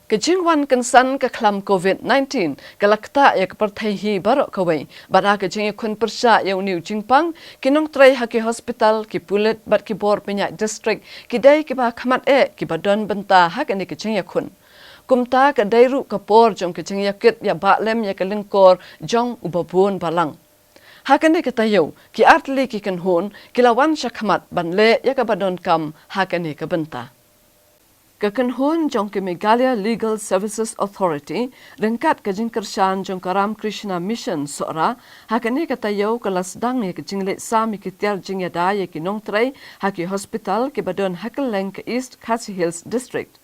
Kejingwan kansan ka klam COVID-19 kalakta ya kaparthai barok kawai bara kejing kun persya ya uniu jingpang kinong tray haki hospital ki pulet bat ki bor penyak district kidai ki ba khamat ki badon benta hak ani kejing ya kun kumta ka dairu ka por jong kejing ya kit ya baklem ya kalingkor jong ubabun balang hakane katayo ki artli ki kanhon kilawan syakhamat banle ya ka badon kam hakane ka benta Kakanhun jong ke Meghalaya Legal Services Authority rengkat kajing kershan jong karam Krishna Mission sora hakane katayo kalasdang ye kajing le sami kitiar jing yada ye kinong tray haki hospital ke badon hakeleng ke East Khasi Hills District.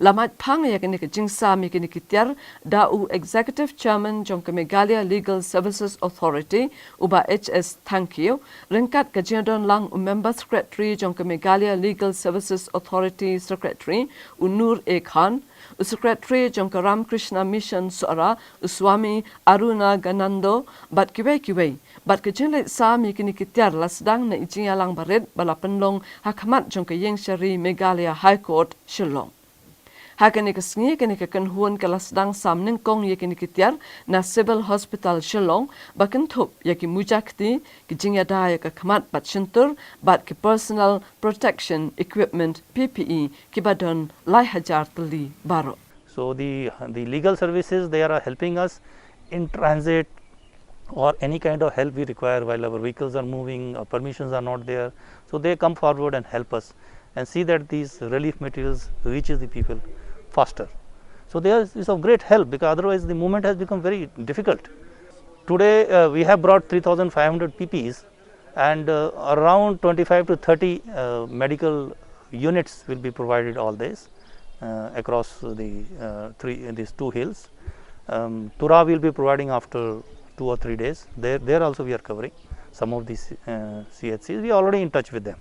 Lamat pang ya kene kajing sami kene kitiar dau Executive Chairman jong ke Meghalaya Legal Services Authority uba HS thank you rengkat kajing don lang member secretary jong ke Meghalaya Legal Services Authority Secretary Unur A Khan Secretary jong ke Ram Krishna Mission sora Swami Aruna Ganando bat kiwei bat kajing le sami kene kitiar lasdang na ijing yalang barit bala penlong hakamat jong ke Yeng Shari Meghalaya High Court Shillong Hakane kasngi kene kakanhuan kalasdang samning kong ye kene kitiar na Civil Hospital Shillong bakan thup ye ki mujakti ki jingyada ye ka khamat bat shintur bat ki personal protection equipment PPE ki badon lai hajar tali baro. So the legal services, they are helping us in transit or any kind of help we require while our vehicles are moving or permissions are not there. So they come forward and help us and see that these relief materials reaches the people faster. So there is of great help because otherwise the movement has become very difficult. Today we have brought 3,500 PPEs and around 25 to 30 medical units will be provided all days across these two hills. Tura will be providing after 2 or 3 days. There also we are covering some of these CHCs. We are already in touch with them.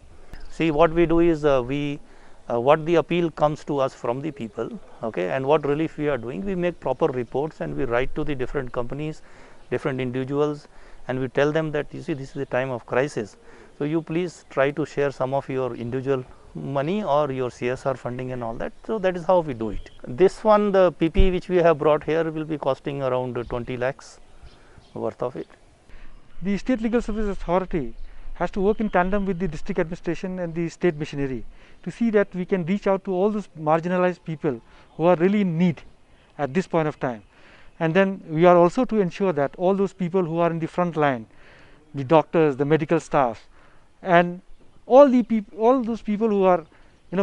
See, what we do is what the appeal comes to us from the people, okay, and what relief we are doing, we make proper reports and we write to the different companies, different individuals, and we tell them that you see this is a time of crisis. So you please try to share some of your individual money or your CSR funding and all that. So that is how we do it. This one, the PPE which we have brought here will be costing around 20 lakhs worth of it. The State Legal Services Authority has to work in tandem with the district administration and the state machinery to see that we can reach out to all those marginalized people who are really in need at this point of time. And then we are also to ensure that all those people who are in the front line, the doctors, the medical staff, and all those people who are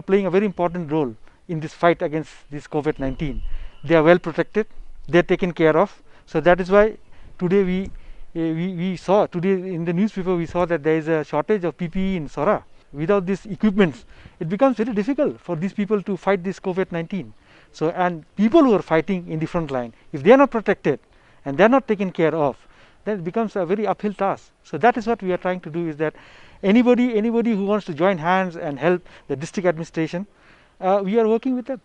playing a very important role in this fight against this COVID-19, they are well protected, they are taken care of. So that is why today we saw today in the newspaper, we saw that there is a shortage of PPE in Sora. Without these equipments, it becomes very difficult for these people to fight this COVID-19. So, and people who are fighting in the front line, if they are not protected and they are not taken care of, then it becomes a very uphill task. So that is what we are trying to do, is that anybody who wants to join hands and help the district administration, we are working with them.